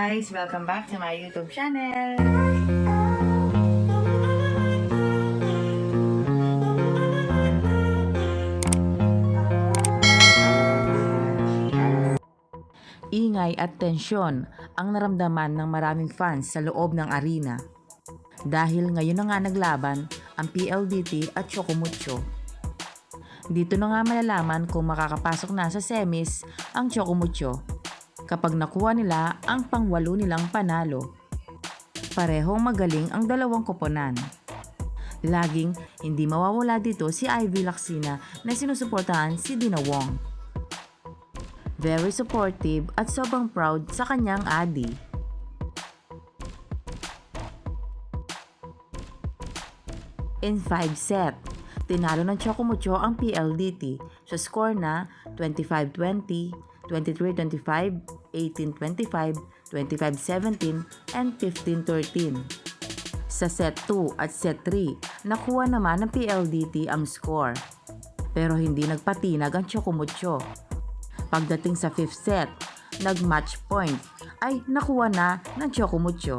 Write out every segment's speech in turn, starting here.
guys! Welcome back to my YouTube channel! Ingay at tensyon ang naramdaman ng maraming fans sa loob ng arena. Dahil ngayon na nga naglaban ang PLDT at Choco Mucho. Dito na nga malalaman kung makakapasok na sa semis ang Choco Mucho kapag nakuha nila ang pang-8 nilang panalo. Parehong magaling ang dalawang koponan. Laging hindi mawawala dito si Ivy Lacsina na sinusuportahan si Dina Wong. Very supportive at sobrang proud sa kanyang adi. In 5 set, tinalo ng Choco Mucho ang PLDT sa score na 25-20, 23-25, 18-25, 25-17, and 15-13. Sa set 2 at set 3, nakuha naman ng PLDT ang score. Pero hindi nagpatinag ang Choco Mucho. Pagdating sa 5th set, nag-match point ay nakuha na ng Choco Mucho.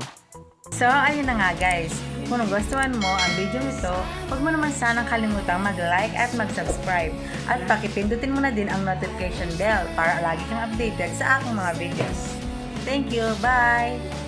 So, ayun na nga guys. Kung nagustuhan mo ang video nito, huwag mo naman sanang kalimutang mag-like at mag-subscribe. At pakipindutin mo na din ang notification bell para lagi kang updated sa aking mga videos. Thank you! Bye!